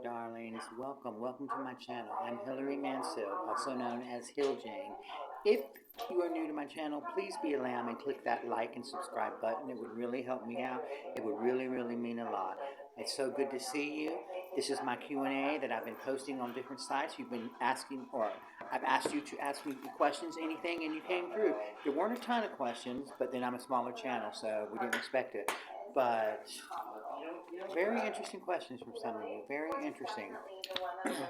darlings. Welcome to my channel. I'm Hillary Mansell, also known as Hill Jane. If you are new to my channel, please be allowed and click that like and subscribe button. It would really help me out. It would really mean a lot. It's so good to see you. This is my Q&A that I've been posting on different sites. You've been asking, or I've asked you to ask me questions, anything, and you came through. There weren't a ton of questions, but then I'm a smaller channel, so we didn't expect it. But very interesting questions from some of you. Very interesting.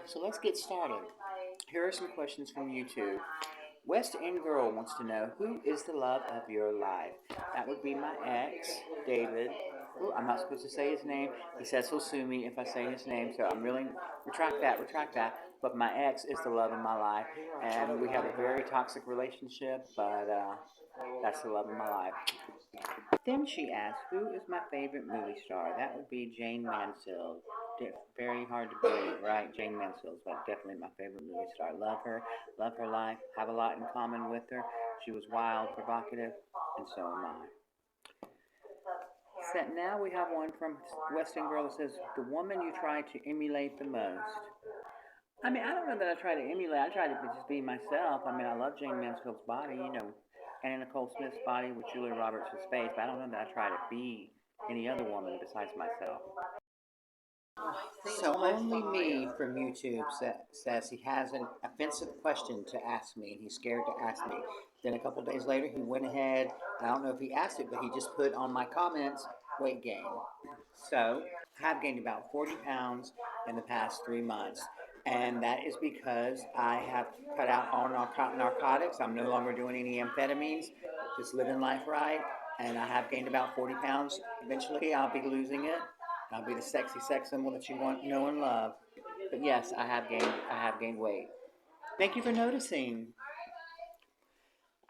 So let's get started. Here are some questions from YouTube. West End Girl wants to know, who is the love of your life? That would be my ex, David. Ooh, I'm not supposed to say his name. He says he'll sue me if I say his name, so I'm really, retract that. But my ex is the love of my life, and we have a very toxic relationship, but that's the love of my life. Then she asked, who is my favorite movie star? That would be Jane Mansell. Very hard to believe, right? Jane Mansell is definitely my favorite movie star. Love her life, have a lot in common with her. She was wild, provocative, and so am I. So now we have one from Western Girl that says, the woman you try to emulate the most. I mean, I don't know that I try to emulate. I try to just be myself. I mean, I love Jane Mansfield's body, you know, Anna Nicole Smith's body with Julia Roberts' face, but I don't know that I try to be any other woman besides myself. So only me from YouTube says he has an offensive question to ask me, and he's scared to ask me. Then a couple days later, he went ahead, I don't know if he asked it, but he just put on my comments, weight gain. So I have gained about 40 pounds in the past 3 months. And that is because I have cut out all narcotics. I'm no longer doing any amphetamines, just living life right. And I have gained about 40 pounds. Eventually, I'll be losing it. I'll be the sexy sex symbol that you want, know, and love. But yes, I have gained weight. Thank you for noticing.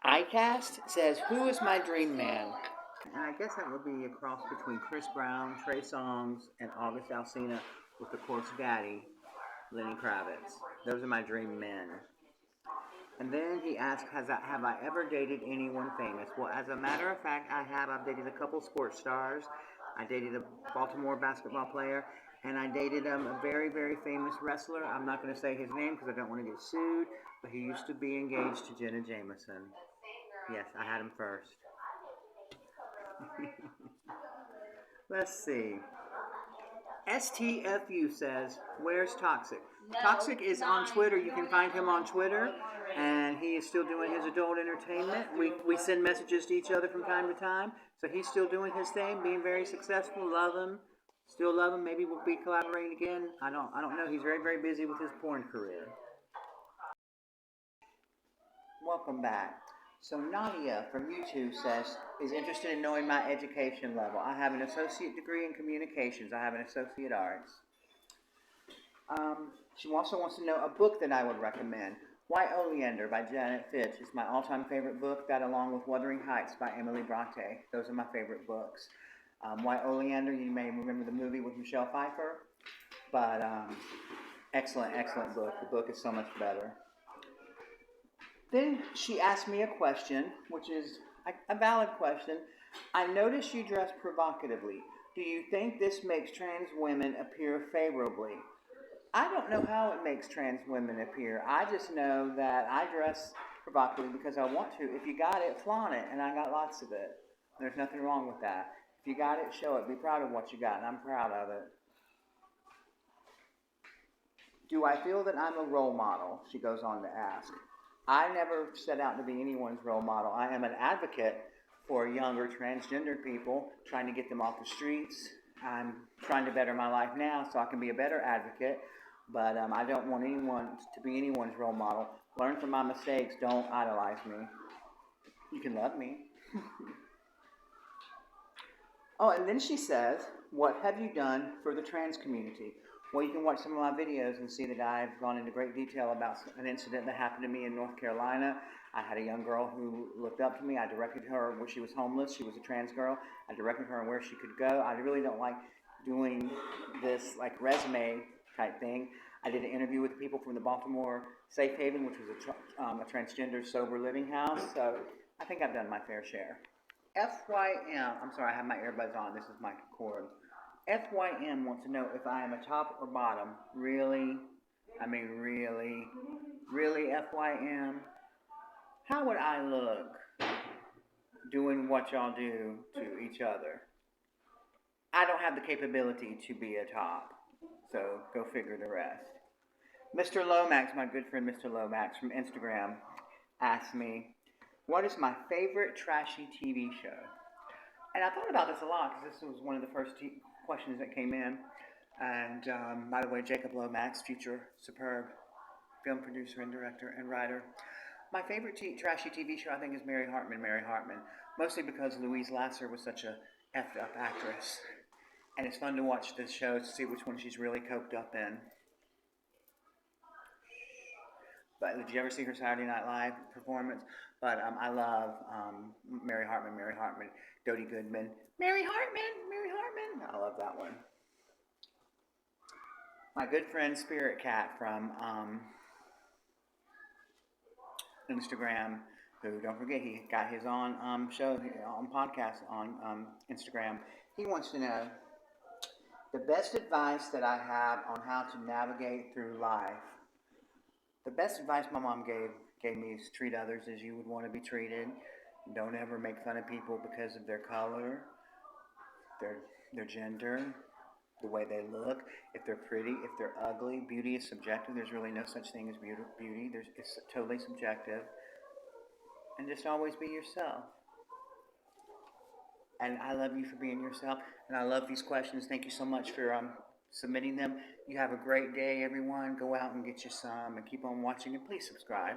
iCast says, who is my dream man? And I guess that would be a cross between Chris Brown, Trey Songz, and August Alsina, with of course Daddy, Lenny Kravitz. Those are my dream men. And then he asked, have I ever dated anyone famous? Well, as a matter of fact, I have. I've dated a couple sports stars. I dated a Baltimore basketball player, and I dated a very famous wrestler. I'm not going to say his name because I don't want to get sued, but he used to be engaged to Jenna Jameson. Yes, I had him first. Let's see. STFU says, where's Toxik? Toxik is on Twitter. You can find him on Twitter, and he is still doing his adult entertainment. We send messages to each other from time to time, so he's still doing his thing, being very successful. Love him, still love him. Maybe we'll be collaborating again. I don't know. He's very busy with his porn career. Welcome back. So Nadia from YouTube says, is interested in knowing my education level. I have an associate degree in communications. I have an associate arts. She also wants to know a book that I would recommend. Why Oleander by Janet Fitch is my all-time favorite book. That along with Wuthering Heights by Emily Bronte. Those are my favorite books. Why Oleander, you may remember the movie with Michelle Pfeiffer. But excellent book. The book is so much better. Then she asked me a question, which is a valid question. I notice you dress provocatively. Do you think this makes trans women appear favorably? I don't know how it makes trans women appear. I just know that I dress provocatively because I want to. If you got it, flaunt it, and I got lots of it. There's nothing wrong with that. If you got it, show it. Be proud of what you got, and I'm proud of it. Do I feel that I'm a role model? She goes on to ask. I never set out to be anyone's role model. I am an advocate for younger transgender people, trying to get them off the streets. I'm trying to better my life now so I can be a better advocate, but I don't want anyone to be anyone's role model. Learn from my mistakes. Don't idolize me. You can love me. Oh, and then she says, what have you done for the trans community? Well, you can watch some of my videos and see that I've gone into great detail about an incident that happened to me in North Carolina. I had a young girl who looked up to me. I directed her where she was homeless. She was a trans girl. I directed her on where she could go. I really don't like doing this like resume type thing. I did an interview with people from the Baltimore Safe Haven, which was a transgender sober living house. So I think I've done my fair share. FYM, I'm sorry, I have my earbuds on. This is my cord. FYM wants to know if I am a top or bottom. Really? I mean, really? Really, FYM? How would I look doing what y'all do to each other? I don't have the capability to be a top. So go figure the rest. Mr. Lomax, my good friend Mr. Lomax from Instagram, asked me, what is my favorite trashy TV show? And I thought about this a lot because this was one of the first questions that came in. And by the way, Jacob Lomax, future superb film producer and director and writer. My favorite trashy TV show, I think, is Mary Hartman. Mary Hartman, mostly because Louise Lasser was such a effed up actress, and it's fun to watch the show to see which one she's really coked up in. But did you ever see her Saturday Night Live performance? But I love Mary Hartman. Mary Hartman, Dodie Goodman. Mary Hartman. Mary Hartman. I love that one. My good friend Spirit Cat from Instagram, who, don't forget, he got his own show, on podcast on Instagram. He wants to know the best advice that I have on how to navigate through life. The best advice my mom gave me is treat others as you would want to be treated. Don't ever make fun of people because of their color, their gender, the way they look, if they're pretty, if they're ugly. Beauty is subjective. There's really no such thing as beauty. It's totally subjective. And just always be yourself. And I love you for being yourself. And I love these questions. Thank you so much for submitting them. You have a great day, everyone. Go out and get you some and keep on watching. And please subscribe.